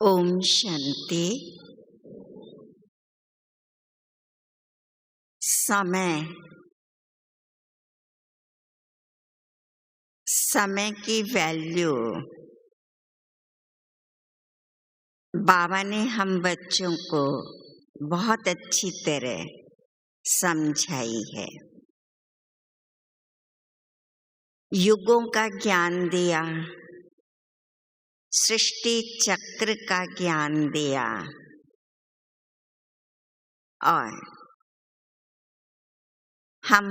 ओम शांति। समय की वैल्यू बाबा ने हम बच्चों को बहुत अच्छी तरह समझाई है। युगों का ज्ञान दिया, सृष्टि चक्र का ज्ञान दिया और हम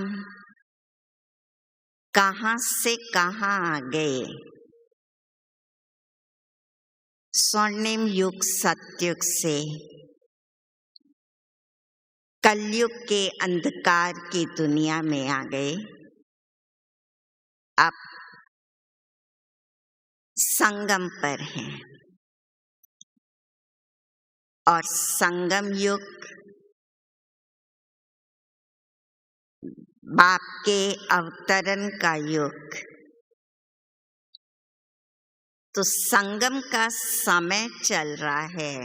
कहां से कहां आ गए। स्वर्णिम युग सतयुग से कलयुग के अंधकार की दुनिया में आ गए। अब संगम पर हैं और संगम युग बाप के अवतरण का युग। तो संगम का समय चल रहा है।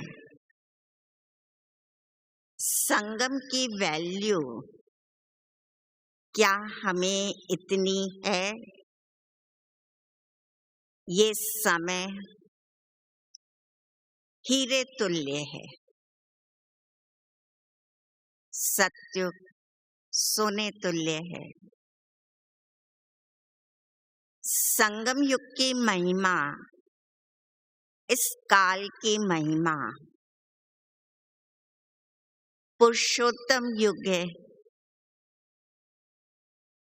संगम की वैल्यू क्या हमें इतनी है? ये समय हीरे तुल्य है। सतयुग सोने तुल्य है। संगम युग की महिमा, इस काल की महिमा पुरुषोत्तम युग है।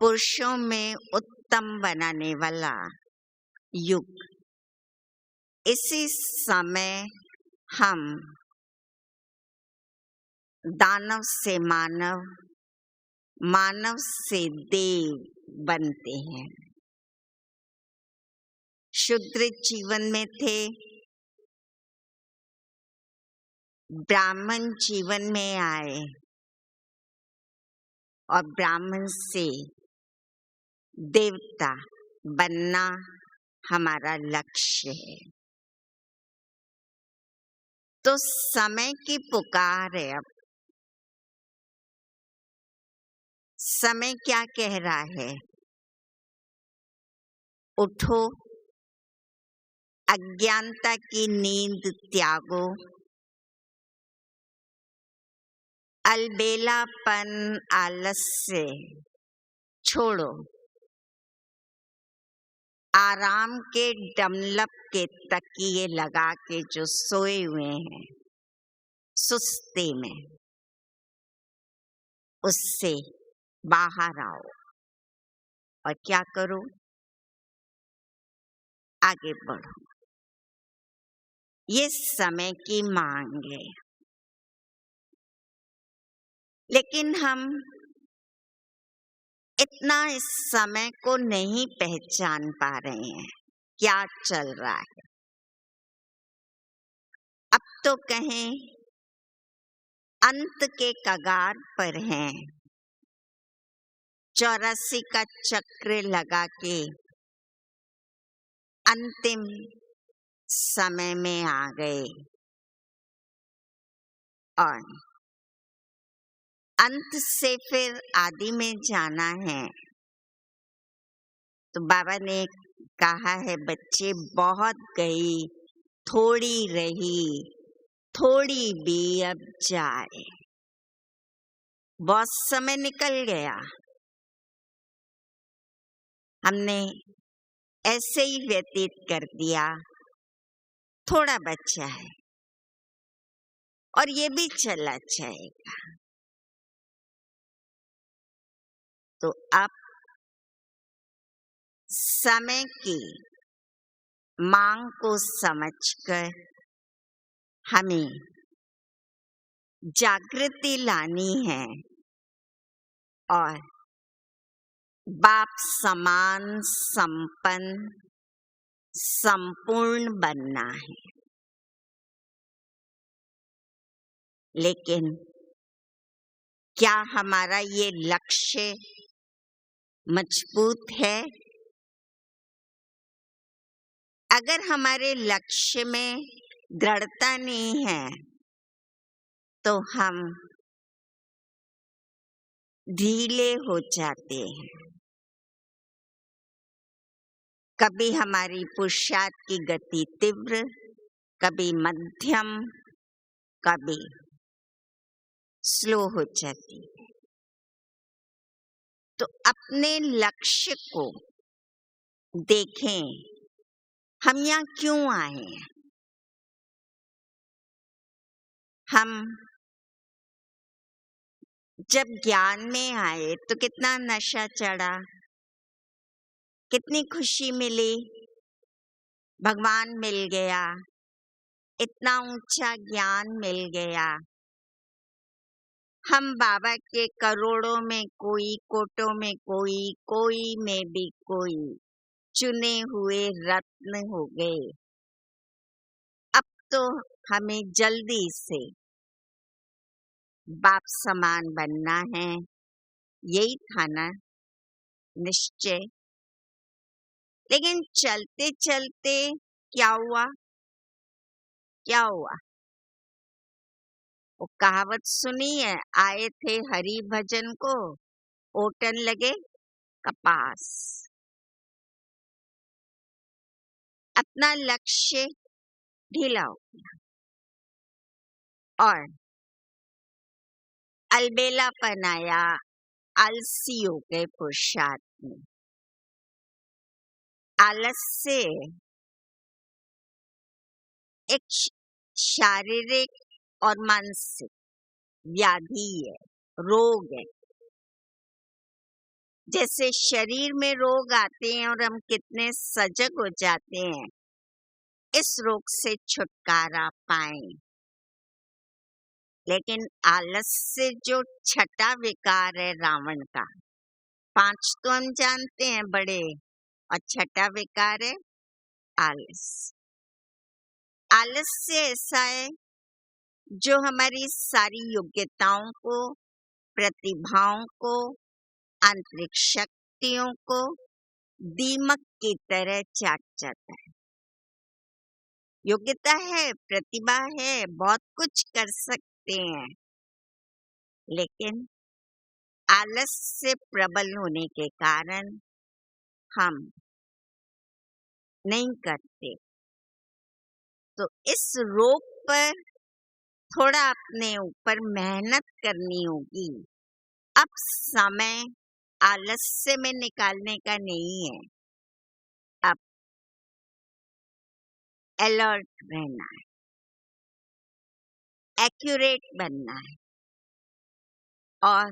पुरुषों में उत्तम बनाने वाला युग। इसी समय हम दानव से मानव, मानव से देव बनते हैं। शूद्र जीवन में थे, ब्राह्मण जीवन में आए और ब्राह्मण से देवता बनना हमारा लक्ष्य है। तो समय की पुकार है। अब समय क्या कह रहा है? उठो, अज्ञानता की नींद त्यागो, अलबेलापन आलस्य छोड़ो, आराम के डमलप के तकिए लगा के जो सोए हुए हैं सुस्ती में, उससे बाहर आओ और क्या करो? आगे बढ़ो। ये समय की मांग है। लेकिन हम इतना इस समय को नहीं पहचान पा रहे हैं। क्या चल रहा है? अब तो कहें अंत के कगार पर हैं। 84 का चक्र लगा के अंतिम समय में आ गए और अंत से फिर आदि में जाना है। तो बाबा ने कहा है, बच्चे बहुत गई, थोड़ी रही, थोड़ी भी अब जाए। बहुत समय निकल गया, हमने ऐसे ही व्यतीत कर दिया। थोड़ा बचा है और ये भी चला जाएगा। तो अब समय की मांग को समझकर हमें जागृति लानी है और बाप समान संपन्न संपूर्ण बनना है। लेकिन क्या हमारा ये लक्ष्य मजबूत है? अगर हमारे लक्ष्य में दृढ़ता नहीं है तो हम ढीले हो जाते हैं। कभी हमारी पुरुषार्थ की गति तीव्र, कभी मध्यम, कभी स्लो हो जाती है। तो अपने लक्ष्य को देखें, हम यहाँ क्यों आए हैं। हम जब ज्ञान में आए तो कितना नशा चढ़ा, कितनी खुशी मिली, भगवान मिल गया, इतना ऊंचा ज्ञान मिल गया। हम बाबा के करोड़ों में कोई, कोटों में कोई, कोई में भी कोई चुने हुए रत्न हो गए। अब तो हमें जल्दी से बाप समान बनना है, यही था ना निश्चय। लेकिन चलते चलते क्या हुआ? क्या हुआ? वो कहावत सुनी है, आए थे हरि भजन को, ओटन लगे कपास। अपना लक्ष्य ढीला हो गया और अलबेलापन आया, आलसी हो गए पुरुषार्थ में। आलस्य एक शारीरिक और मानसिक व्याधि है, रोग है। जैसे शरीर में रोग आते हैं और हम कितने सजग हो जाते हैं इस रोग से छुटकारा पाएं। लेकिन आलस्य जो छठा विकार है रावण का, 5 तो हम जानते हैं बड़े, और छठा विकार है आलस्य। आलस्य ऐसा है जो हमारी सारी योग्यताओं को, प्रतिभाओं को, आंतरिक शक्तियों को दीमक की तरह चाट जाता है। योग्यता है, प्रतिभा है, बहुत कुछ कर सकते हैं, लेकिन आलस्य प्रबल होने के कारण हम नहीं करते। तो इस रोग पर थोड़ा अपने ऊपर मेहनत करनी होगी। अब समय आलस्य में निकालने का नहीं है, अब अलर्ट रहना है, एक्यूरेट बनना है। और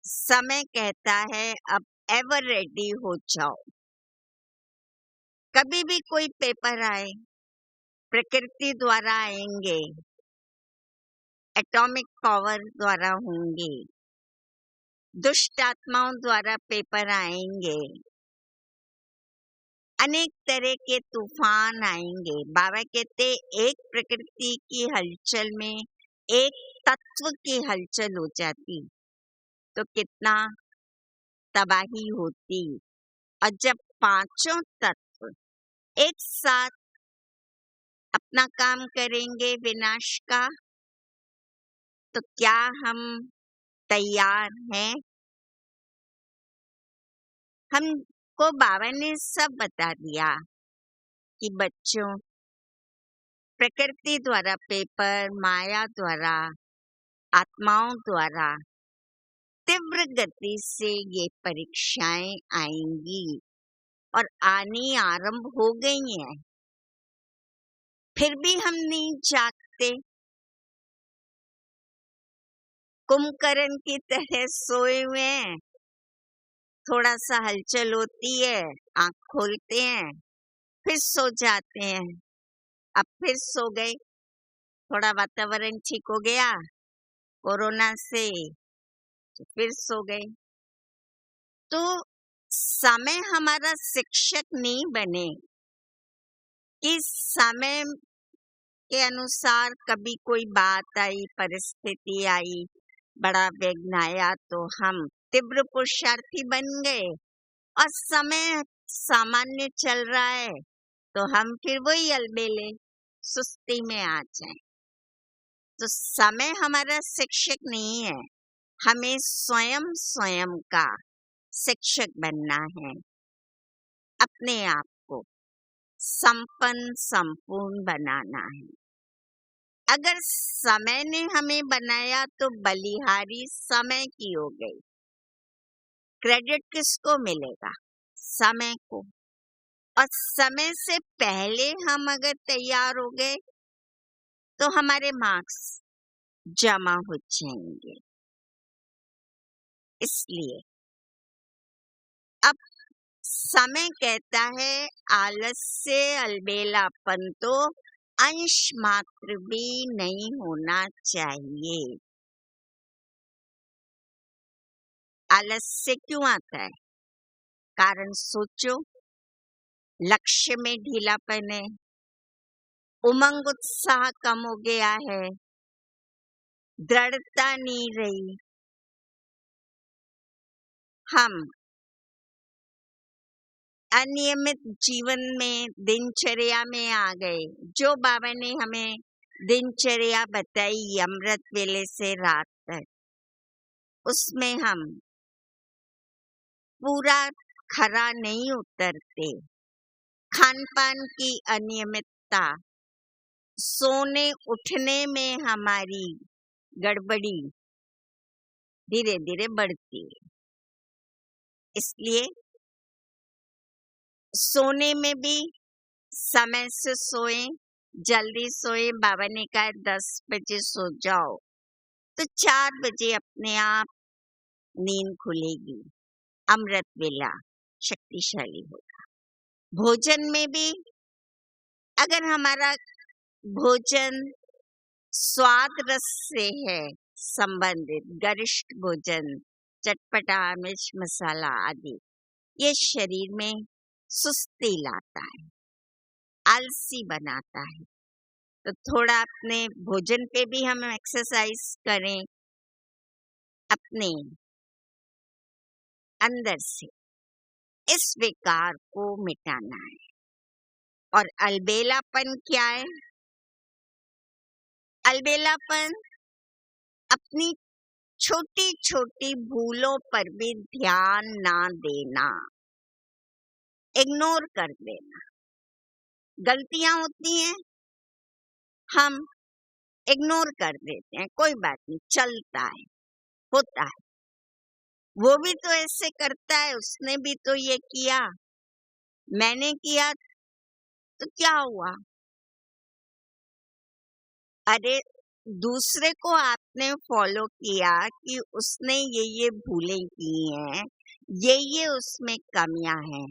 समय कहता है अब एवर रेडी हो जाओ। कभी भी कोई पेपर आए, प्रकृति द्वारा आएंगे, एटॉमिक पावर द्वारा होंगे, दुष्ट आत्माओं द्वारा पेपर आएंगे, अनेक तरह के तूफान आएंगे। बाबा कहते एक प्रकृति की हलचल में एक तत्व की हलचल हो जाती तो कितना तबाही होती। और जब पांचों तत्व एक साथ अपना काम करेंगे विनाश का, तो क्या हम तैयार हैं? हमको बाबा ने सब बता दिया कि बच्चों, प्रकृति द्वारा पेपर, माया द्वारा, आत्माओं द्वारा तीव्र गति से ये परीक्षाएं आएंगी और आनी आरंभ हो गई हैं। फिर भी हम नहीं जागते, कुंभकर्ण की तरह सोए हुए हैं। थोड़ा सा हलचल होती है, आंख खोलते हैं, फिर सो जाते हैं। अब फिर सो गए, थोड़ा वातावरण ठीक हो गया कोरोना से, तो फिर सो गए। तो समय हमारा शिक्षक नहीं बने कि समय के अनुसार कभी कोई बात आई, परिस्थिति आई, बड़ा विघ्न आया तो हम तीव्र पुरुषार्थी बन गए, और समय सामान्य चल रहा है तो हम फिर वही अलबेले सुस्ती में आ जाएं। तो समय हमारा शिक्षक नहीं है, हमें स्वयं स्वयं का शिक्षक बनना है। अपने आप को संपन्न संपूर्ण बनाना है। अगर समय ने हमें बनाया तो बलिहारी समय की हो गई। क्रेडिट किसको मिलेगा? समय को। और समय से पहले हम अगर तैयार हो गए तो हमारे मार्क्स जमा हो जाएंगे। इसलिए अब समय कहता है आलस्य अलबेलापन तो अंश मात्र भी नहीं होना चाहिए। आलस्य क्यों आता है? कारण सोचो, लक्ष्य में ढीलापन है, उमंग उत्साह कम हो गया है, दृढ़ता नहीं रही, हम अनियमित जीवन में दिनचर्या में आ गए। जो बाबा ने हमें दिनचर्या बताई अमृत वेले से रात तक, उसमें हम पूरा खरा नहीं उतरते। खान पान की अनियमितता, सोने उठने में हमारी गड़बड़ी धीरे धीरे बढ़ती है। इसलिए सोने में भी समय से सोएं, जल्दी सोएं। बाबा ने कहा 10 बजे सो जाओ तो 4 बजे अपने आप नींद खुलेगी। अमृत वेला शक्तिशाली होगा। भोजन में भी अगर हमारा भोजन स्वाद रस से है संबंधित, गरिष्ठ भोजन, चटपटा, मिर्च मसाला आदि, ये शरीर में सुस्ती लाता है, आलसी बनाता है। तो थोड़ा अपने भोजन पे भी हम एक्सरसाइज करें, अपने अंदर से इस विकार को मिटाना है। और अलबेलापन क्या है? अलबेलापन अपनी छोटी छोटी भूलों पर भी ध्यान ना देना, इग्नोर कर देना। गलतियां होती हैं, हम इग्नोर कर देते हैं, कोई बात नहीं, चलता है, होता है। वो भी तो ऐसे करता है, उसने भी तो ये किया, मैंने किया तो क्या हुआ? अरे दूसरे को आपने फॉलो किया कि उसने ये भूलें की हैं, ये उसमें कमियां हैं,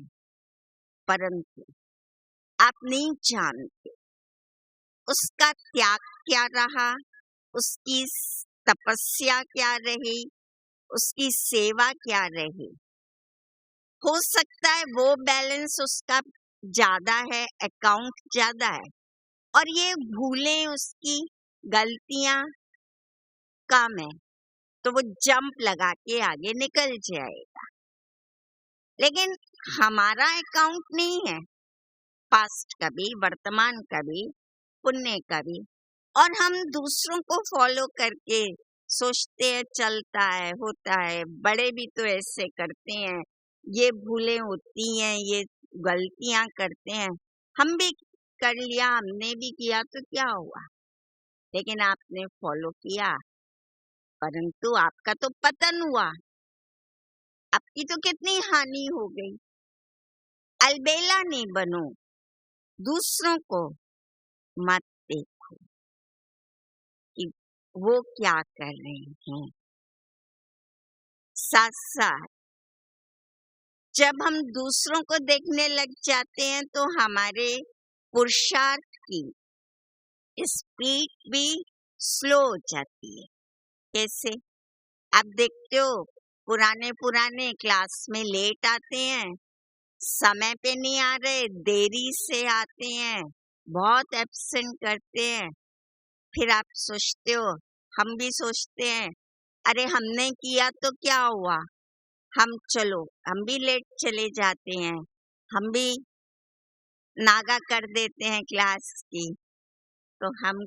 परंतु आप नहीं जानते उसका त्याग क्या रहा, उसकी तपस्या क्या रही, उसकी सेवा क्या रही। हो सकता है वो बैलेंस उसका ज्यादा है, अकाउंट ज्यादा है, और ये भूलें, उसकी गलतियां कम है, तो वो जंप लगा के आगे निकल जाएगा। लेकिन हमारा अकाउंट नहीं है, पास्ट का भी, वर्तमान का भी, पुण्य का भी, और हम दूसरों को फॉलो करके सोचते हैं चलता है, होता है, बड़े भी तो ऐसे करते हैं, ये भूलें होती हैं, ये गलतियां करते हैं, हम भी कर लिया, हमने भी किया तो क्या हुआ? लेकिन आपने फॉलो किया, परंतु आपका तो पतन हुआ, आपकी तो कितनी हानि हो गई। अलबेला नहीं बनो, दूसरों को मत देखो कि वो क्या कर रहे हैं। साथ साथ जब हम दूसरों को देखने लग जाते हैं तो हमारे पुरुषार्थ की स्पीड भी स्लो हो जाती है। कैसे? आप देखते हो पुराने क्लास में लेट आते हैं, समय पे नहीं आ रहे, देरी से आते हैं, बहुत एब्सेंट करते हैं। फिर आप सोचते हो, हम भी सोचते हैं, अरे हमने किया तो क्या हुआ, हम भी लेट चले जाते हैं, हम भी नागा कर देते हैं क्लास की। तो हम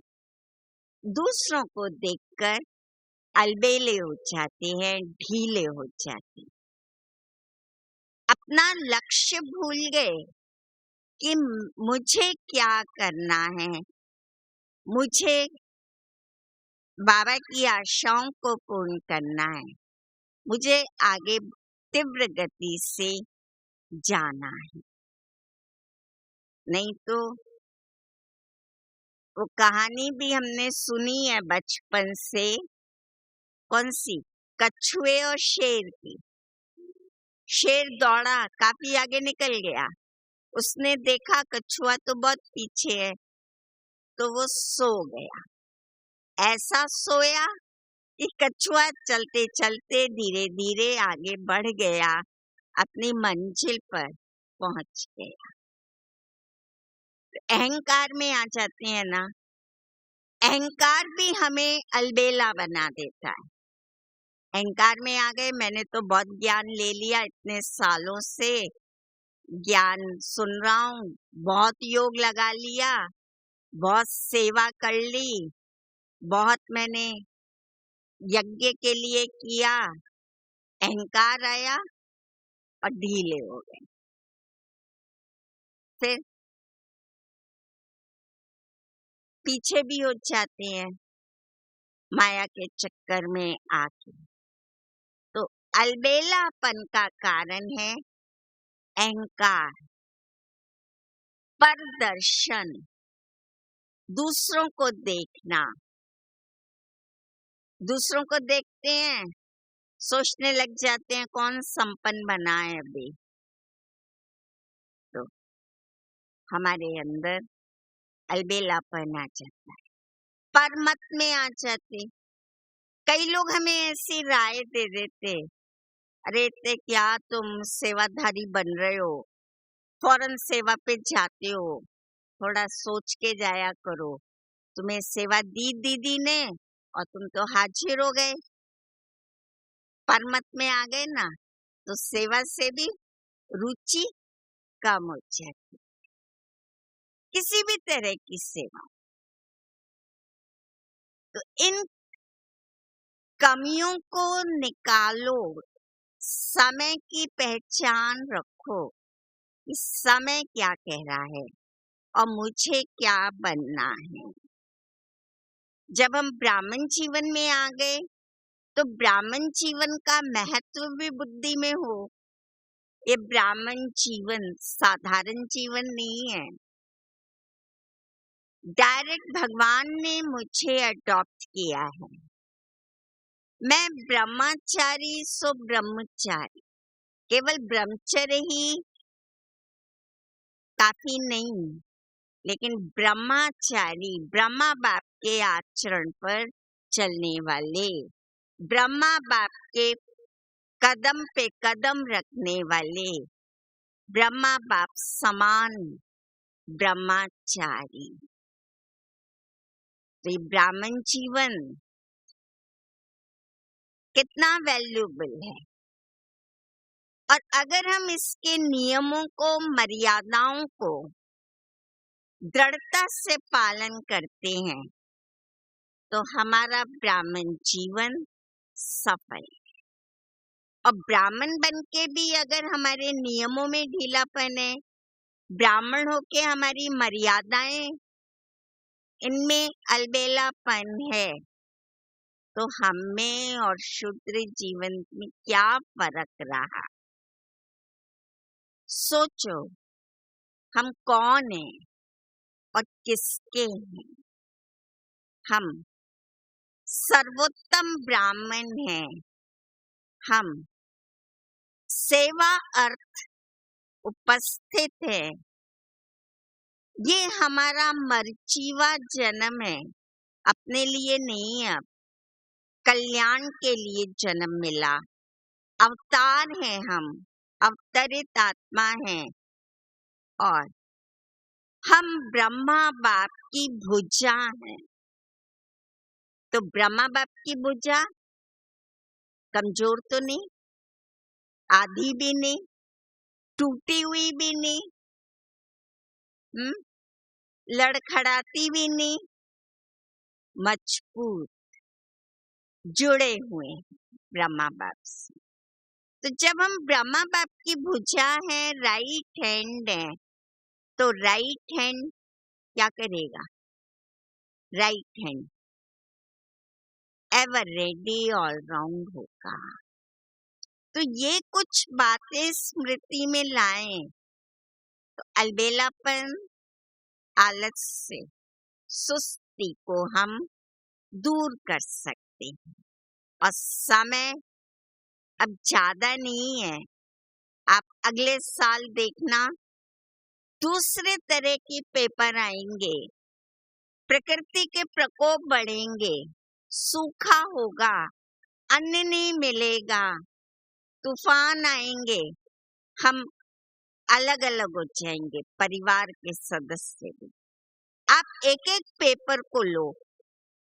दूसरों को देखकर अलबेले हो जाते हैं, ढीले हो जाते हैं, अपना लक्ष्य भूल गए कि मुझे क्या करना है, मुझे बाबा की आशाओं को पूर्ण करना है, मुझे आगे तीव्र गति से जाना है। नहीं तो वो कहानी भी हमने सुनी है बचपन से, कौन सी, कछुए और शेर की। शेर दौड़ा, काफी आगे निकल गया, उसने देखा कछुआ तो बहुत पीछे है, तो वो सो गया। ऐसा सोया कि कछुआ चलते चलते धीरे धीरे आगे बढ़ गया, अपनी मंजिल पर पहुंच गया। अहंकार में आ जाते हैं ना, अहंकार भी हमें अलबेला बना देता है। अहंकार में आ गए, मैंने तो बहुत ज्ञान ले लिया, इतने सालों से ज्ञान सुन रहा हूँ, बहुत योग लगा लिया, बहुत सेवा कर ली, बहुत मैंने यज्ञ के लिए किया। अहंकार आया और ढीले हो गए। फिर पीछे भी हो जाते हैं माया के चक्कर में आके। तो अलबेलापन का कारण है अहंकार, परदर्शन, दूसरों को देखना। दूसरों को देखते हैं, सोचने लग जाते हैं कौन संपन्न बना है अभी, तो हमारे अंदर अलबेलापन आ जाता है, परमत में आ जाते। कई लोग हमें ऐसी राय दे देते, अरे इतने क्या तुम सेवाधारी बन रहे हो, फौरन सेवा पे जाते हो, थोड़ा सोच के जाया करो, तुम्हें सेवा दी दीदी ने और तुम तो हाजिर हो गए, परमत में आ गए ना, तो सेवा से भी रुचि कम हो जाती, किसी भी तरह की सेवा। तो इन कमियों को निकालो, समय की पहचान रखो कि समय क्या कह रहा है और मुझे क्या बनना है। जब हम ब्राह्मण जीवन में आ गए, तो ब्राह्मण जीवन का महत्व भी बुद्धि में हो। ये ब्राह्मण जीवन साधारण जीवन नहीं है, डायरेक्ट भगवान ने मुझे अडॉप्ट किया है। मैं ब्रह्मचारी सो ब्रह्मचारी, केवल ब्रह्मचर्य ही काफी नहीं, लेकिन ब्रह्मचारी, ब्रह्मा बाप के आचरण पर चलने वाले, ब्रह्मा बाप के कदम पे कदम रखने वाले, ब्रह्मा बाप समान ब्रह्मचारी। तो ये ब्राह्मण जीवन कितना वैल्यूबल है, और अगर हम इसके नियमों को, मर्यादाओं को दृढ़ता से पालन करते हैं, तो हमारा ब्राह्मण जीवन सफल है। और ब्राह्मण बन के भी अगर हमारे नियमों में ढीलापन है, ब्राह्मण होके हमारी मर्यादाएं, इनमें अलबेलापन है, तो हमें और शूद्र जीवन में क्या फर्क रहा। सोचो, हम कौन हैं और किसके हैं। हम सर्वोत्तम ब्राह्मण हैं, हम सेवा अर्थ उपस्थित है। ये हमारा मर्जीवा जन्म है, अपने लिए नहीं, अब कल्याण के लिए जन्म मिला, अवतार हैं हम, अवतरित आत्मा हैं, और हम ब्रह्मा बाप की भुजा हैं। तो ब्रह्मा बाप की भुजा कमजोर तो नहीं, आधी भी नहीं, टूटी हुई भी नहीं, लड़खड़ाती भी नहीं, मजबूत जुड़े हुए हैं ब्रह्मा बाप से। तो जब हम ब्रह्मा बाप की भुजा है, राइट हैंड है, तो राइट हैंड क्या करेगा? Right hand ever ready all round होगा। तो ये कुछ बातें स्मृति में लाएं तो अलबेलापन, आलस से सुस्ती को हम दूर कर सकते हैं। और समय अब ज्यादा नहीं है। आप अगले साल देखना दूसरे तरह के पेपर आएंगे, प्रकृति के प्रकोप बढ़ेंगे, सूखा होगा, अन्न नहीं मिलेगा, तूफान आएंगे, हम अलग अलग हो जाएंगे परिवार के सदस्य भी। आप एक एक पेपर को लो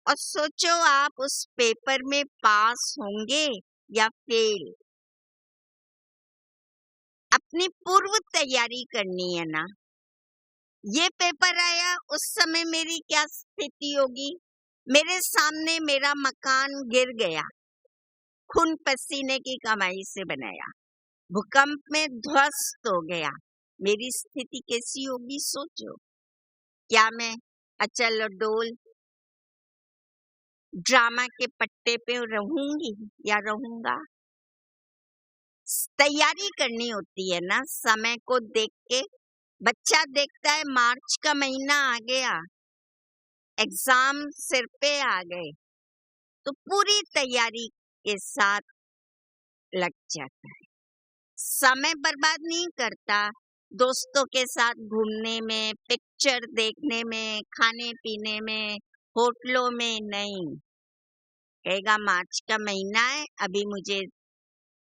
और सोचो आप उस पेपर में पास होंगे या फेल। अपनी पूर्व तैयारी करनी है ना। ये पेपर आया, उस समय मेरी क्या स्थिति होगी? मेरे सामने मेरा मकान गिर गया, खून पसीने की कमाई से बनाया, भूकंप में ध्वस्त हो गया, मेरी स्थिति कैसी होगी सोचो। क्या मैं अचल डोल ड्रामा के पट्टे पे रहूंगी या रहूंगा? तैयारी करनी होती है ना समय को देख के। बच्चा देखता है मार्च का महीना आ गया, एग्जाम सिर पे आ गए, तो पूरी तैयारी के साथ लग जाता है। समय बर्बाद नहीं करता दोस्तों के साथ घूमने में, पिक्चर देखने में, खाने पीने में, होटलों में नहीं। कहेगा मार्च का महीना है, अभी मुझे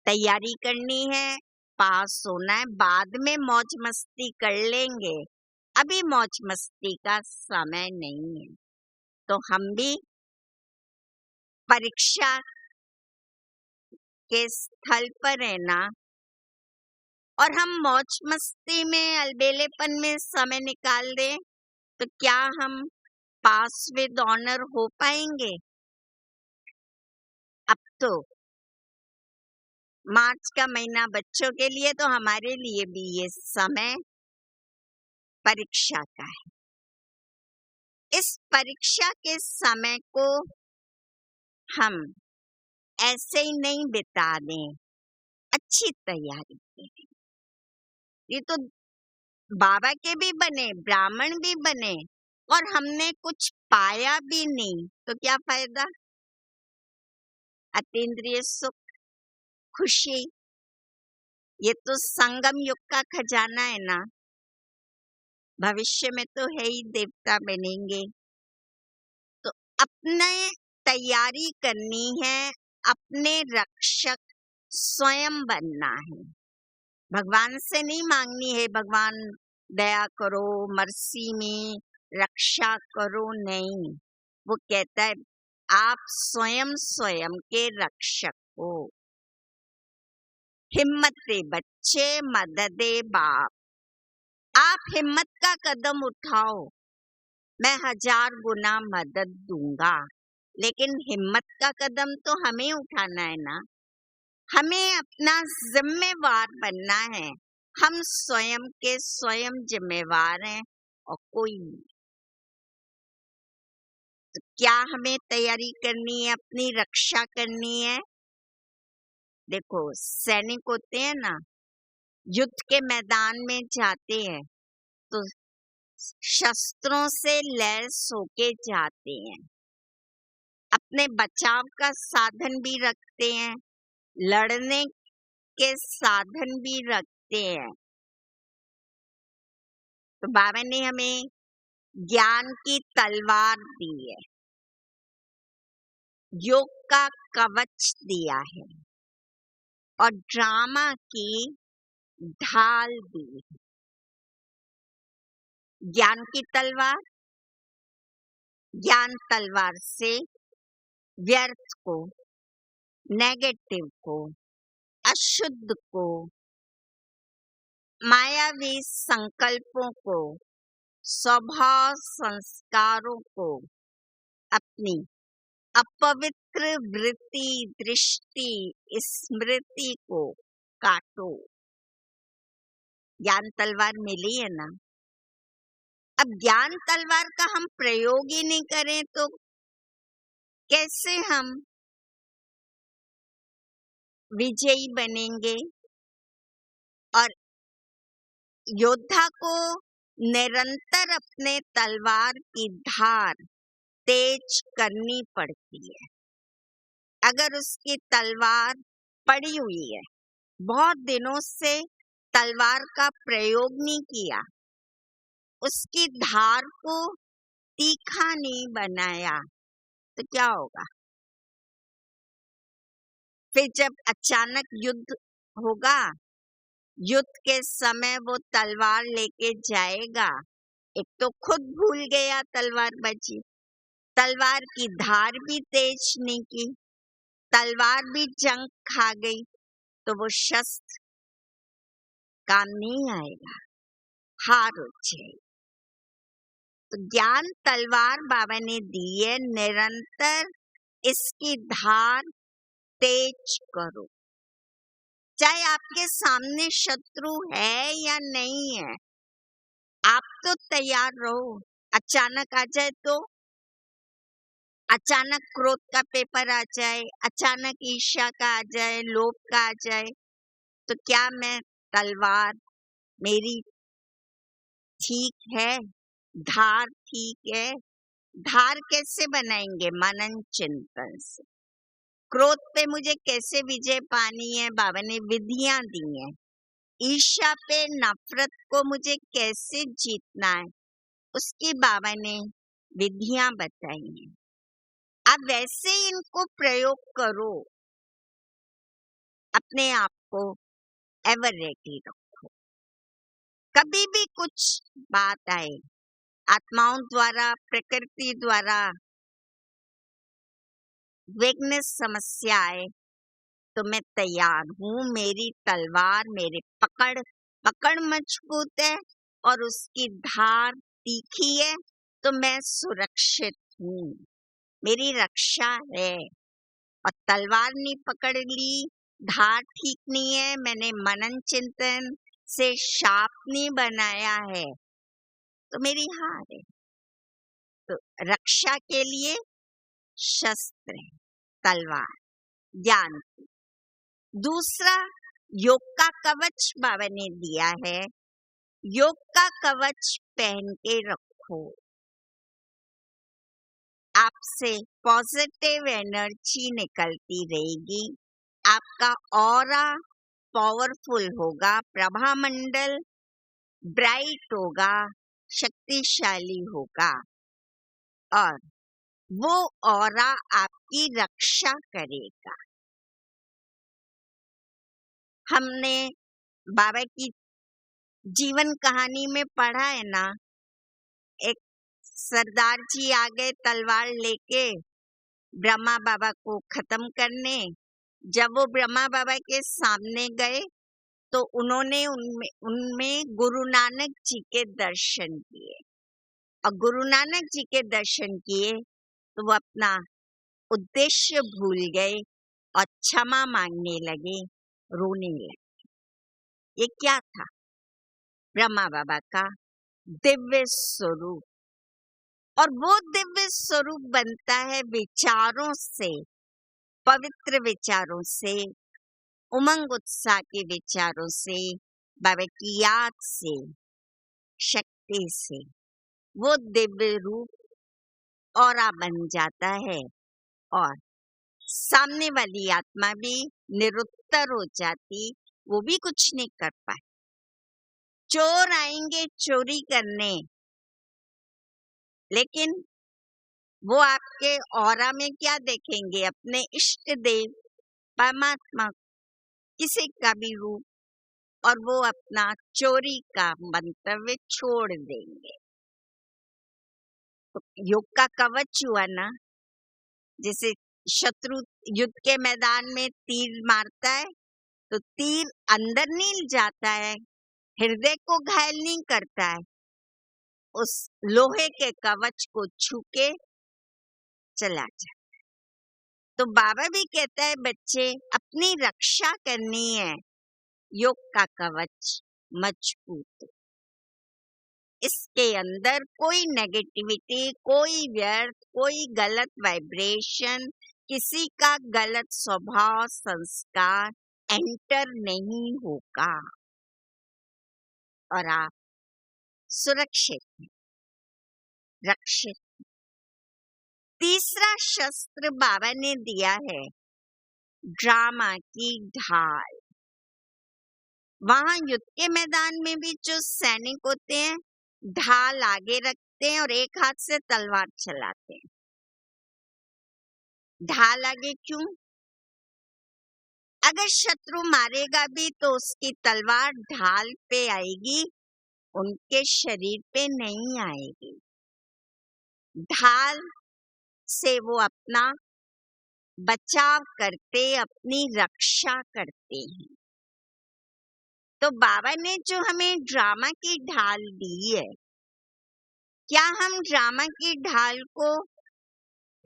तैयारी करनी है, पास होना है, बाद में मौज मस्ती कर लेंगे, अभी मौज मस्ती का समय नहीं है। तो हम भी परीक्षा के स्थल पर है ना, और हम मौज मस्ती में, अलबेलेपन में समय निकाल दें, तो क्या हम पास विद ऑनर हो पाएंगे? अब तो मार्च का महीना बच्चों के लिए, तो हमारे लिए भी ये समय परीक्षा का है। इस परीक्षा के समय को हम ऐसे ही नहीं बिता दें, अच्छी तैयारी करें। ये तो बाबा के भी बने, ब्राह्मण भी बने, और हमने कुछ पाया भी नहीं, तो क्या फायदा? अतीन्द्रिय सुख, खुशी, ये तो संगम युग का खजाना है ना। भविष्य में तो है ही, देवता बनेंगे। तो अपने तैयारी करनी है, अपने रक्षक स्वयं बनना है। भगवान से नहीं मांगनी है भगवान दया करो, मर्सी में रक्षा करो, नहीं। वो कहता है आप स्वयं स्वयं के रक्षक हो। हिम्मते बच्चे मददे बाप। आप हिम्मत का कदम उठाओ, मैं 1000 गुना मदद दूंगा। लेकिन हिम्मत का कदम तो हमें उठाना है ना। हमें अपना जिम्मेवार बनना है। हम स्वयं के स्वयं जिम्मेवार हैं और कोई नहीं। तो क्या हमें तैयारी करनी है, अपनी रक्षा करनी है? देखो सैनिक होते हैं ना, युद्ध के मैदान में जाते हैं तो शस्त्रों से लैस होके जाते हैं, अपने बचाव का साधन भी रखते हैं, लड़ने के साधन भी रखते हैं। तो बाबा ने हमें ज्ञान की तलवार दी है, योग का कवच दिया है और ड्रामा की ढाल दी है। ज्ञान की तलवार, ज्ञान तलवार से व्यर्थ को, नेगेटिव को, अशुद्ध को, मायावी संकल्पों को, स्वभाव संस्कारों को अपनी अपवित्र वृत्ति, दृष्टि, स्मृति को काटो। ज्ञान तलवार मिली है ना। अब ज्ञान तलवार का हम प्रयोग ही नहीं करें तो कैसे हम विजयी बनेंगे? और योद्धा को निरंतर अपने तलवार की धार तेज करनी पड़ती है। अगर उसकी तलवार पड़ी हुई है, बहुत दिनों से तलवार का प्रयोग नहीं किया, उसकी धार को तीखा नहीं बनाया, तो क्या होगा? फिर जब अचानक युद्ध होगा, युद्ध के समय वो तलवार लेके जाएगा, एक तो खुद भूल गया तलवार बची, तलवार की धार भी तेज नहीं की, तलवार भी जंग खा गई, तो वो शस्त्र काम नहीं आएगा, हार हो जाएगी। तो ज्ञान तलवार बाबा ने दी है, निरंतर इसकी धार तेज करो। चाहे आपके सामने शत्रु है या नहीं है, आप तो तैयार रहो। अचानक आ जाए तो, अचानक क्रोध का पेपर आ जाए, अचानक ईर्ष्या का आ जाए, लोभ का आ जाए, तो क्या मैं तलवार मेरी ठीक है, धार ठीक है? धार कैसे बनाएंगे? मनन चिंतन से। क्रोध पे मुझे कैसे विजय पानी है? बाबा ने विधियां दी हैं। ईर्ष्या पे, नफरत को मुझे कैसे जीतना है, उसकी बाबा ने विधियां बताई हैं। आप वैसे ही इनको प्रयोग करो, अपने आप को एवर रेडी रखो। कभी भी कुछ बात आए, आत्माओं द्वारा, प्रकृति द्वारा विघ्न समस्या आए, तो मैं तैयार हूँ। मेरी तलवार, मेरे पकड़ मजबूत है और उसकी धार तीखी है, तो मैं सुरक्षित हूँ, मेरी रक्षा है। और तलवार नहीं पकड़ ली, धार ठीक नहीं है, मैंने मनन चिंतन से शाप नहीं बनाया है, तो मेरी हार है। तो रक्षा के लिए शस्त्र है, तलवार, ज्ञान। दूसरा, योग का कवच बाबा ने दिया है। योग का कवच पहन के रखो, आपसे पॉजिटिव एनर्जी निकलती रहेगी, आपका ऑरा पावरफुल होगा, प्रभा मंडल ब्राइट होगा, शक्तिशाली होगा, और वो ऑरा आपकी रक्षा करेगा। हमने बाबा की जीवन कहानी में पढ़ा है ना, एक सरदार जी आ गए तलवार लेके ब्रह्मा बाबा को खत्म करने। जब वो ब्रह्मा बाबा के सामने गए तो उन्होंने उनमें गुरु नानक जी के दर्शन किए, और गुरु नानक जी के दर्शन किए तो वो अपना उद्देश्य भूल गए और क्षमा मांगने लगे, रोने लगे। ये क्या था? ब्रह्मा बाबा का दिव्य स्वरूप। और वो दिव्य स्वरूप बनता है विचारों से, पवित्र विचारों से, उमंग उत्साह के विचारों से, बाबा की याद से, शक्ति से। वो दिव्य रूप औरा बन जाता है और सामने वाली आत्मा भी निरुत्तर हो जाती, वो भी कुछ नहीं कर पाए। चोर आएंगे चोरी करने, लेकिन वो आपके औरा में क्या देखेंगे? अपने इष्ट देव परमात्मा, किसी का भी रूप, और वो अपना चोरी का मंतव्य छोड़ देंगे। तो योग का कवच हुआ ना, जैसे शत्रु युद्ध के मैदान में तीर मारता है तो तीर अंदर नहीं जाता है, हृदय को घायल नहीं करता है, उस लोहे के कवच को छू के चला जाता। तो बाबा भी कहता है बच्चे अपनी रक्षा करनी है, योग का कवच मजबूत। इसके अंदर कोई नेगेटिविटी, कोई व्यर्थ, कोई गलत वाइब्रेशन, किसी का गलत स्वभाव संस्कार एंटर नहीं होगा और आप सुरक्षित हैं, रक्षित। तीसरा शस्त्र बाबा ने दिया है ड्रामा की ढाल। वहां युद्ध के मैदान में भी जो सैनिक होते हैं ढाल आगे रखते हैं और एक हाथ से तलवार चलाते हैं। ढाल आगे क्यों? अगर शत्रु मारेगा भी तो उसकी तलवार ढाल पे आएगी, उनके शरीर पे नहीं आएगी। ढाल से वो अपना बचाव करते, अपनी रक्षा करते हैं। तो बाबा ने जो हमें ड्रामा की ढाल दी है, क्या हम ड्रामा की ढाल को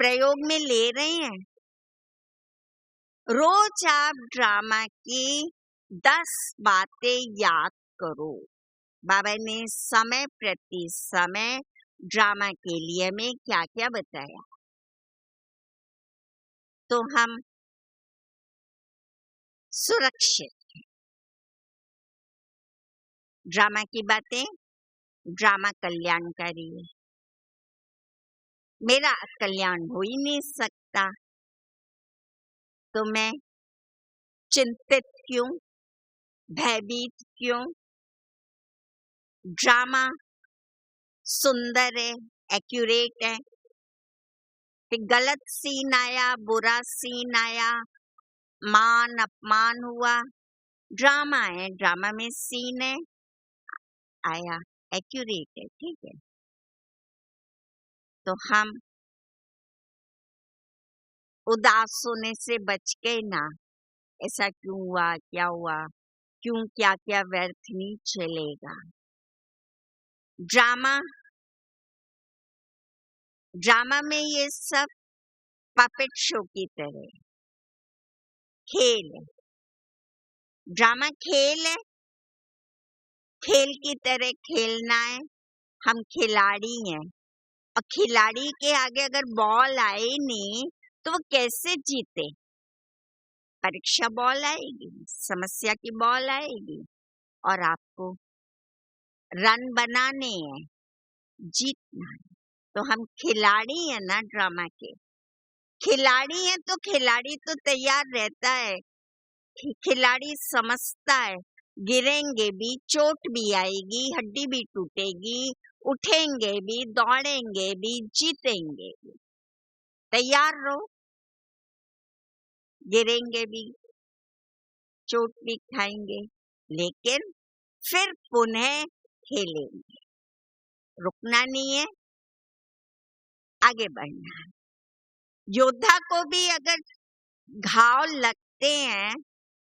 प्रयोग में ले रहे हैं? रोज आप ड्रामा की 10 बातें याद करो। बाबा ने समय प्रति समय ड्रामा के लिए हमें क्या क्या बताया, तो हम सुरक्षित हैं। ड्रामा की बातें, ड्रामा कल्याणकारी है। मेरा कल्याण हो ही नहीं सकता तो मैं चिंतित क्यों, भयभीत क्यों? ड्रामा सुंदर है, एक्यूरेट है, फिर गलत सीन आया, बुरा सीन आया, मान अपमान हुआ, ड्रामा है, ड्रामा में सीन है, आया, एक्यूरेट है, ठीक है। तो हम उदास होने से बच गए ना, ऐसा क्यों हुआ, क्या हुआ, क्यों, क्या क्या व्यर्थ नहीं चलेगा। ड्रामा में ये सब पपेट शो की तरह खेल है। ड्रामा खेल है, खेल की तरह खेलना है। हम खिलाड़ी हैं और खिलाड़ी के आगे अगर बॉल आए नहीं तो वो कैसे जीते? परीक्षा बॉल आएगी, समस्या की बॉल आएगी और आपको रन बनाने हैं, जीतना है। तो हम खिलाड़ी हैं ना ड्रामा के। खिलाड़ी हैं तो खिलाड़ी तो तैयार रहता है, खिलाड़ी समझता है गिरेंगे भी, चोट भी आएगी, हड्डी भी टूटेगी, उठेंगे भी, दौड़ेंगे भी, जीतेंगे भी। तैयार रहो, गिरेंगे भी, चोट भी खाएंगे, लेकिन फिर पुनः खेलेंगे। रुकना नहीं है, आगे बढ़ना है। योद्धा को भी अगर घाव लगते हैं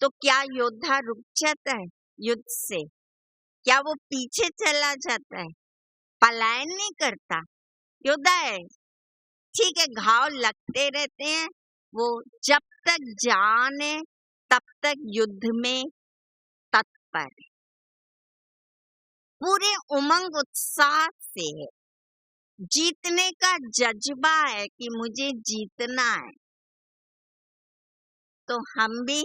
तो क्या योद्धा रुक जाता है युद्ध से? क्या वो पीछे चला जाता है? पलायन नहीं करता। योद्धा है, ठीक है, घाव लगते रहते हैं, वो जब तक जान है तब तक युद्ध में तत्पर है, पूरे उमंग उत्साह से है, जीतने का जज्बा है कि मुझे जीतना है। तो हम भी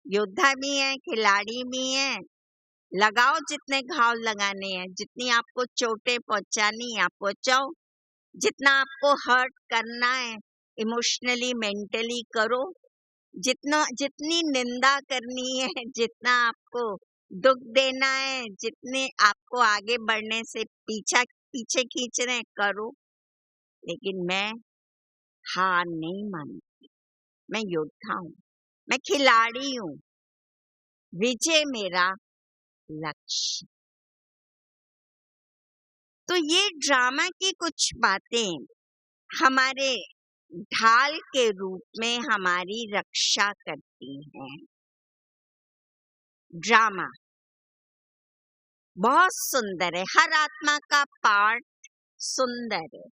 योद्धा भी हैं, खिलाड़ी भी हैं। लगाओ जितने घाव लगाने हैं, जितनी आपको चोटें पहुंचानी है आप पहुंचाओ, जितना आपको हर्ट करना है इमोशनली मेंटली करो, जितनी निंदा करनी है, जितना आपको दुख देना है, जितने आपको आगे बढ़ने से पीछे खींच रहे करो, लेकिन मैं हार नहीं मानती। मैं योद्धा हूँ, मैं खिलाड़ी हूँ, विजय मेरा लक्ष्य। तो ये ड्रामा की कुछ बातें हमारे ढाल के रूप में हमारी रक्षा करती हैं। ड्रामा बहुत सुंदर है, हर आत्मा का पार्ट सुंदर है।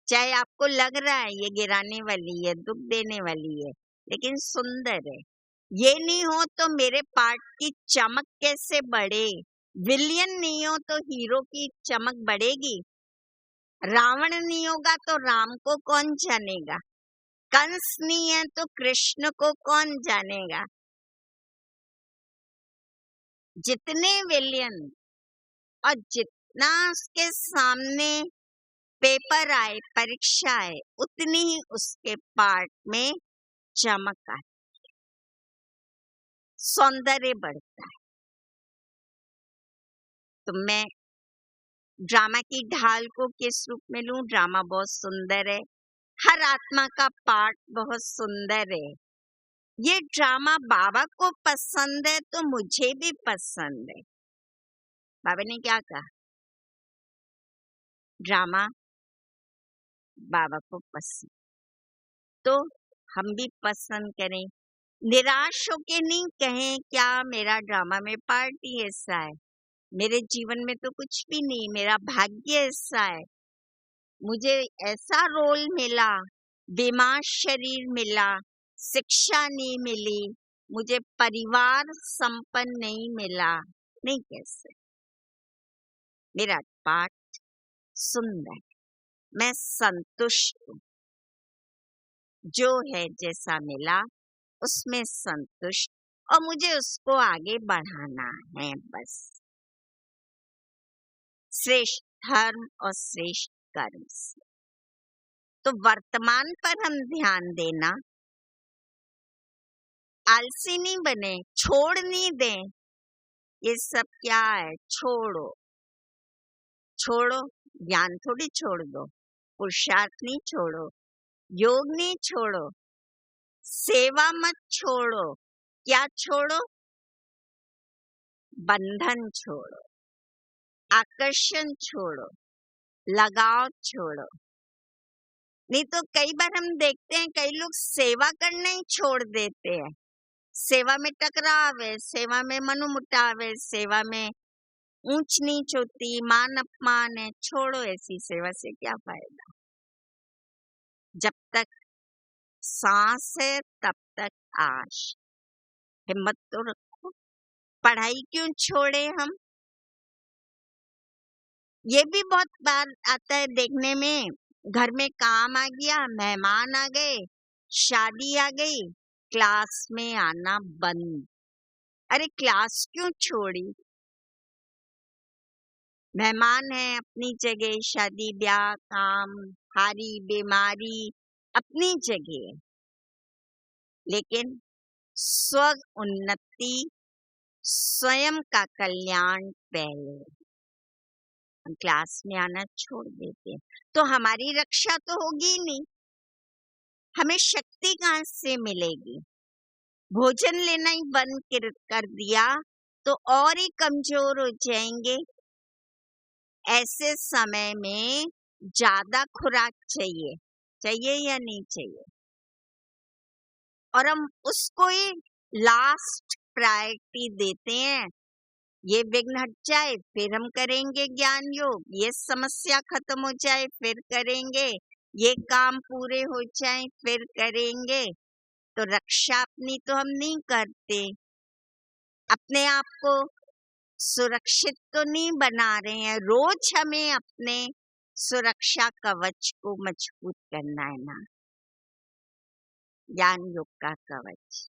चाहे आपको लग रहा है ये गिराने वाली है, दुख देने वाली है, लेकिन सुंदर है। ये नहीं हो तो मेरे पार्ट की चमक कैसे बढ़े? विलियन नहीं हो तो हीरो की चमक बढ़ेगी? रावण नहीं होगा तो राम को कौन जानेगा? कंस नहीं है तो कृष्ण को कौन जानेगा? जितने विलियन और जितना उसके सामने पेपर आए, परीक्षा आए, उतनी ही उसके पार्ट में चमक आए, सौंदर्य बढ़ता है। तो मैं ड्रामा की ढाल को किस रूप में लूं? ड्रामा बहुत सुंदर है, हर आत्मा का पार्ट बहुत सुंदर है। ये ड्रामा बाबा को पसंद है तो मुझे भी पसंद है। बाबा ने क्या कहा? ड्रामा बाबा को पसंद, तो हम भी पसंद करें। निराश होके नहीं कहें क्या मेरा ड्रामा में पार्टी ऐसा है, मेरे जीवन में तो कुछ भी नहीं, मेरा भाग्य ऐसा है, मुझे ऐसा रोल मिला, बीमार शरीर मिला, शिक्षा नहीं मिली, मुझे परिवार संपन्न नहीं मिला। नहीं कैसे, मेरा पाठ सुंदर, मैं संतुष्ट हूँ, जो है जैसा मिला उसमें संतुष्ट, और मुझे उसको आगे बढ़ाना है बस। श्रेष्ठ धर्म और श्रेष्ठ कर्म से। तो वर्तमान पर हम ध्यान देना, आलसी नहीं बने, छोड़ नहीं दें। ये सब क्या है? छोड़ो, छोड़ो, ज्ञान थोड़ी छोड़ दो, पुरुषार्थ नहीं छोड़ो, योग नहीं छोड़ो, सेवा मत छोड़ो। क्या छोड़ो? बंधन छोड़ो, आकर्षण छोड़ो, लगाव छोड़ो। नहीं तो कई बार हम देखते हैं कई लोग सेवा करना ही छोड़ देते हैं। सेवा में टकराव है, सेवा में मनोमुटाव है, सेवा में ऊंच नीच होती, मान अपमान है। छोड़ो, ऐसी सेवा से क्या फायदा? जब तक सांस है तब तक आश। हिम्मत तो रखो। पढ़ाई क्यों छोड़े हम? ये भी बहुत बार आता है देखने में, घर में काम आ गया, मेहमान आ गए, शादी आ गई, क्लास में आना बंद। अरे क्लास क्यों छोड़ी? मेहमान है अपनी जगह, शादी ब्याह काम हारी बीमारी अपनी जगह, लेकिन स्व उन्नति, स्वयं का कल्याण पहले। हम क्लास में आना छोड़ देते हैं तो हमारी रक्षा तो होगी ही नहीं, हमें शक्ति कहाँ से मिलेगी? भोजन लेना ही बंद कर दिया तो और ही कमजोर हो जाएंगे। ऐसे समय में ज्यादा खुराक चाहिए, चाहिए या नहीं चाहिए? और हम उसको ही लास्ट प्रायोरिटी देते हैं। ये विघ्न हट जाए फिर हम करेंगे ज्ञान योग, ये समस्या खत्म हो जाए फिर करेंगे, ये काम पूरे हो जाए फिर करेंगे। तो रक्षा अपनी तो हम नहीं करते, अपने आप को सुरक्षित तो नहीं बना रहे हैं। रोज हमें अपने सुरक्षा कवच को मजबूत करना है ना, ज्ञान योग का कवच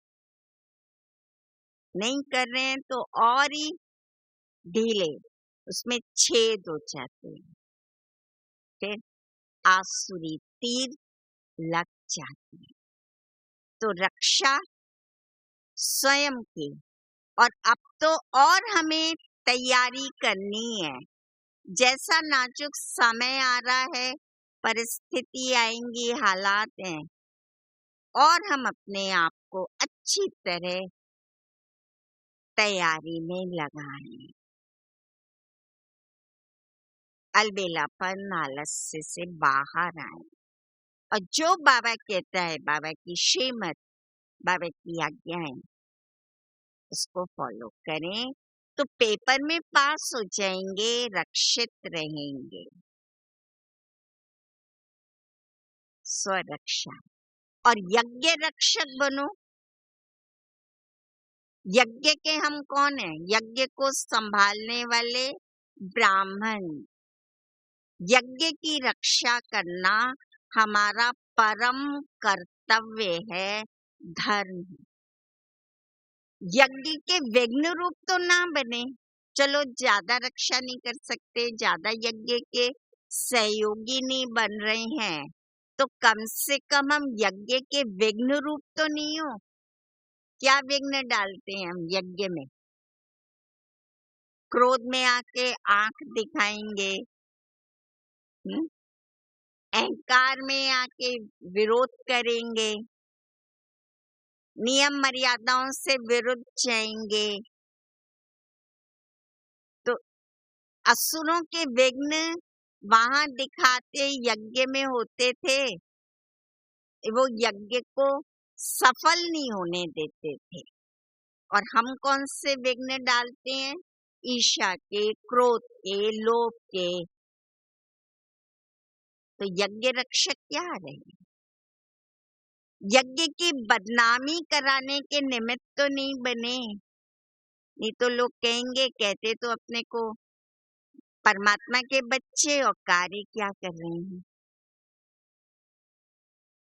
नहीं कर रहे हैं तो और ही ढीले, उसमें छेद हो जाते हैं, फिर आसुरी तीर लग जाती है। तो रक्षा स्वयं की, और अब तो और हमें तैयारी करनी है। जैसा नाजुक समय आ रहा है, परिस्थिति आएंगी, हालात हैं, और हम अपने आप को अच्छी तरह तैयारी में लगाएं। अलबेलापन आलस्य से बाहर आए, और जो बाबा कहता है, बाबा की श्रीमत, बाबा की आज्ञाएं, उसको फॉलो करें तो पेपर में पास हो जाएंगे, रक्षित रहेंगे। स्वरक्षा। और यज्ञ रक्षक बनो। यज्ञ के हम कौन है? यज्ञ को संभालने वाले ब्राह्मण। यज्ञ की रक्षा करना हमारा परम कर्तव्य है, धर्म। यज्ञ के विघ्न रूप तो ना बने। चलो ज्यादा रक्षा नहीं कर सकते, ज्यादा यज्ञ के सहयोगी नहीं बन रहे हैं, तो कम से कम हम यज्ञ के विघ्न रूप तो नहीं हो। क्या विघ्न डालते हैं हम यज्ञ में? क्रोध में आके आंख दिखाएंगे, अहंकार में आके विरोध करेंगे, नियम मर्यादाओं से विरुद्ध जाएंगे। तो असुरों के विघ्न वहां दिखाते यज्ञ में होते थे, वो यज्ञ को सफल नहीं होने देते थे। और हम कौन से विघ्न डालते हैं? ईर्ष्या के, क्रोध के, लोभ के। तो यज्ञ रक्षक क्या रहे? यज्ञ की बदनामी कराने के निमित्त तो नहीं बने। नहीं तो लोग कहेंगे, कहते तो अपने को परमात्मा के बच्चे और कार्य क्या कर रहे हैं।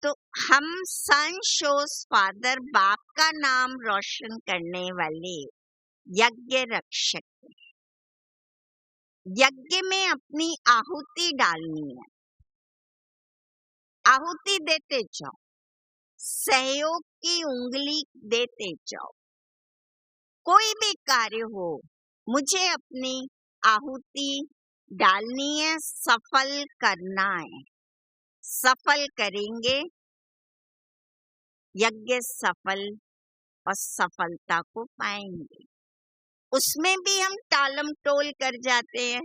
तो हम सन शोज फादर, बाप का नाम रोशन करने वाले यज्ञ रक्षक। यज्ञ में अपनी आहुति डालनी है। आहुति देते जाओ, सहयोग की उंगली देते जाओ। कोई भी कार्य हो, मुझे अपनी आहुति डालनी है, सफल करना है। सफल करेंगे, यज्ञ सफल और सफलता को पाएंगे। उसमें भी हम टालम टोल कर जाते हैं।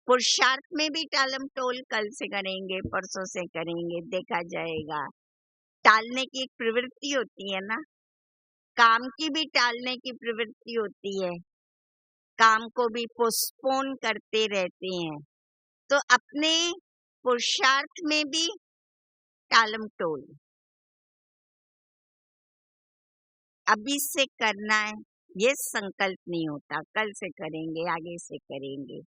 पुरुषार्थ में भी टालम टोल कल से करेंगे, परसों से करेंगे, देखा जाएगा। टालने की एक प्रवृत्ति होती है ना, काम की भी टालने की प्रवृत्ति होती है, काम को भी पोस्टपोन करते रहते हैं। तो अपने पुरुषार्थ में भी टालम टोल। अभी से करना है, ये संकल्प नहीं होता, कल से करेंगे, आगे से करेंगे।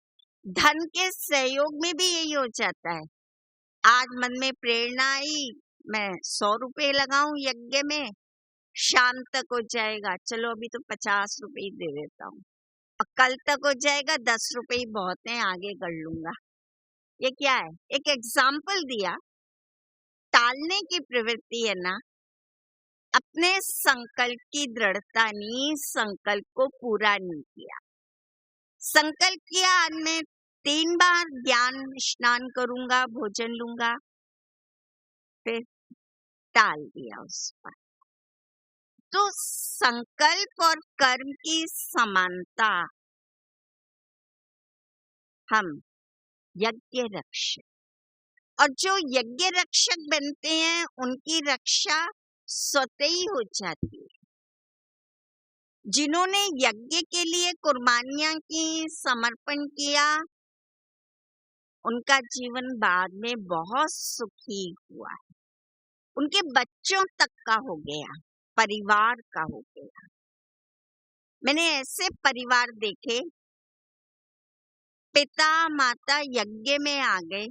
धन के सहयोग में भी यही हो जाता है। आज मन में प्रेरणा आई, मैं 100 रुपए लगाऊं यज्ञ में, शाम तक हो जाएगा, चलो अभी तो 50 रुपए ही दे देता हूँ। और कल तक हो जाएगा, 10 रुपए ही बहुत है, आगे कर लूंगा। ये क्या है? एक एग्जाम्पल दिया। टालने की प्रवृत्ति है ना, अपने संकल्प की दृढ़ता नहीं, संकल्प को पूरा नहीं किया। संकल्प किया, आज मैं 3 बार ज्ञान स्नान करूंगा, भोजन लूंगा, फिर टाल दिया उस पर। तो संकल्प और कर्म की समानता, हम यज्ञ रक्षक। और जो यज्ञ रक्षक बनते हैं, उनकी रक्षा स्वतः ही हो जाती है। जिन्होंने यज्ञ के लिए कुर्बानियां की, समर्पण किया, उनका जीवन बाद में बहुत सुखी हुआ है। उनके बच्चों तक का हो गया, परिवार का हो गया। मैंने ऐसे परिवार देखे, पिता माता यज्ञ में आ गए,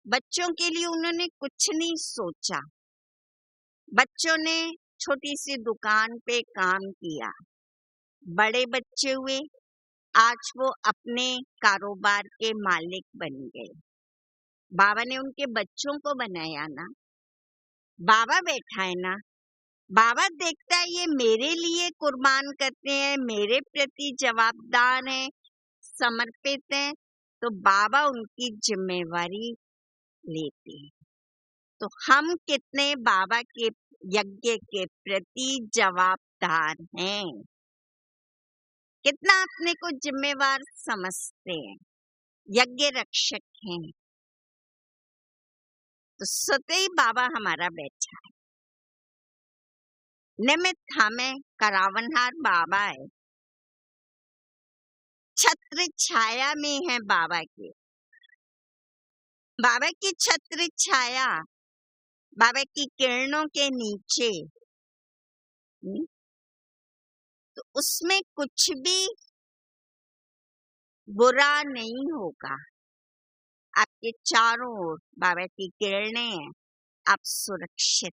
बच्चों के लिए उन्होंने कुछ नहीं सोचा। बच्चों ने छोटी सी दुकान पे काम किया, बड़े बच्चे हुए, आज वो अपने कारोबार के मालिक बन गए। बाबा ने उनके बच्चों को बनाया ना, बाबा बैठा है ना, बाबा देखता है ये मेरे लिए कुर्बान करते हैं, मेरे प्रति जवाबदार हैं, समर्पित हैं, तो बाबा उनकी जिम्मेवारी लेते हैं। तो हम कितने बाबा के यज्ञ के प्रति जवाबदार हैं, कितना अपने को जिम्मेवार समझते हैं, यज्ञ रक्षक हैं। तो स्वतः ही बाबा हमारा बैठा है। निमित्त हमें करावनहार बाबा है, छत्र छाया में है बाबा के। बाबा की छत्र छाया बाबा की किरणों के नीचे, तो उसमें कुछ भी बुरा नहीं होगा। आपके चारों ओर बाबा की किरणें हैं, आप सुरक्षित।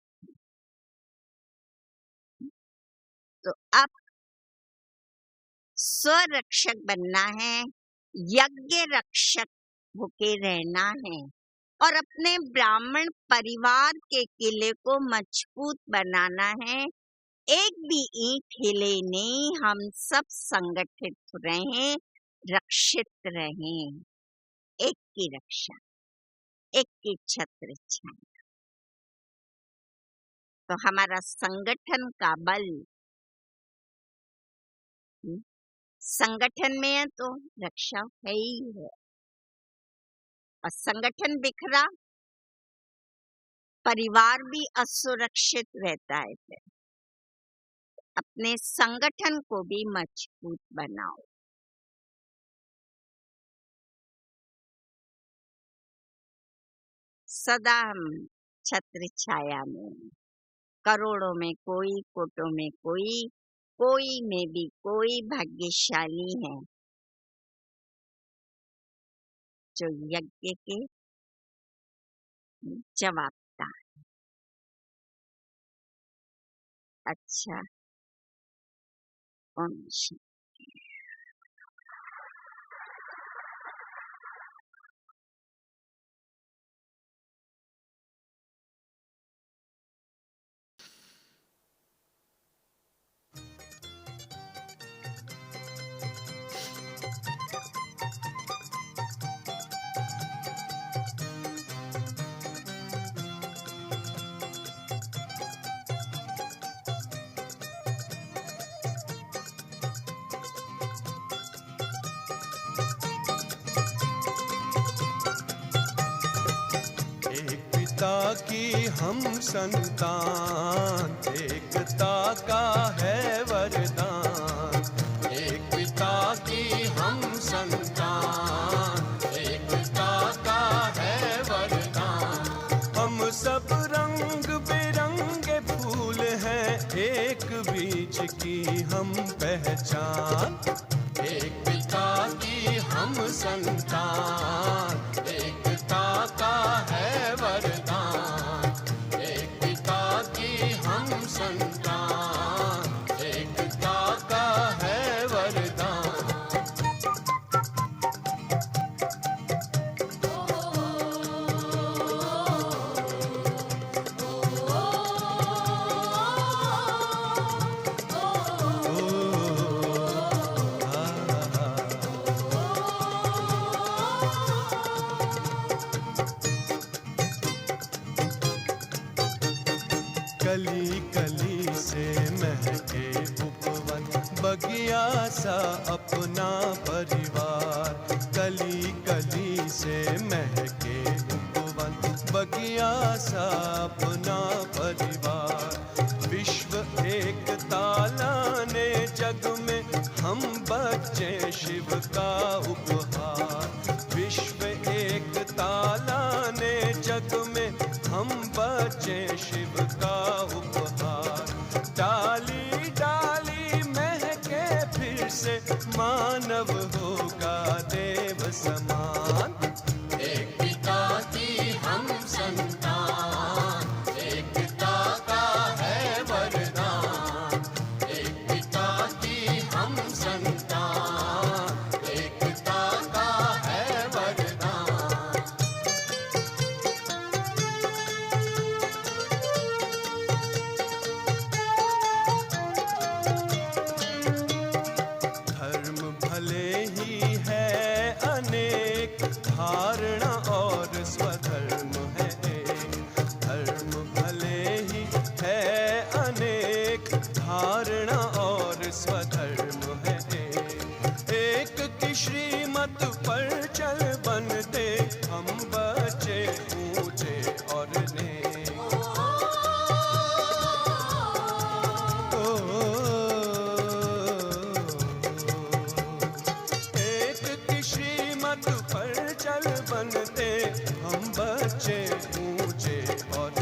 तो अब स्वरक्षक बनना है, यज्ञ रक्षक होके रहना है और अपने ब्राह्मण परिवार के किले को मजबूत बनाना है। एक भी ईंट हिले नहीं, हम सब संगठित रहें, रक्षित रहें। एक की रक्षा, एक की छत्र छाया। तो हमारा संगठन का बल, संगठन में है तो रक्षा है ही है, और संगठन बिखरा, परिवार भी असुरक्षित रहता है। फिर अपने संगठन को भी मजबूत बनाओ। सदा हम छत्र छाया में, करोड़ों में कोई, कोटों में कोई, कोई में भी कोई भाग्यशाली है जो यज्ञ के जवाबदा। अच्छा, ओम शांति। एकता की हम संतान, एकता का है वरदान। एक पिता की हम संतान, एकता का है वरदान। हम सब रंग बिरंगे फूल हैं, एक बीज की हम पहचान। एक पिता की हम संतान, एकता का है वरदान। एक पिता की हम संतान, एकता का है वरदान। कली कली से महके उपवन, बगिया सा अपना परिवार। कली कली से महके उपवन, बगिया सा अपना परिवार। विश्व एकता लाने जग में हम बच्चे शिव का उपहार। विश्व एकता लाने जग में हम बच्चे शिव का उपहार। डाली डाली महके फिर से, मानव होगा देव समान। एक पिता की हम संतान, एकता का है वरदान। एक पिता की हम संतान, एकता का है वरदान। धर्म भले ही है अनेक, धारणा और स्वधर्म है एक। धर्म भले ही है अनेक, धारणा और स्वधर्म है एक। एक की श्रीमत पर चल बनते हम बच्चे ऊंचे और नेक। एक की श्रीमत पर चल बनते हम बच्चे ऊंचे और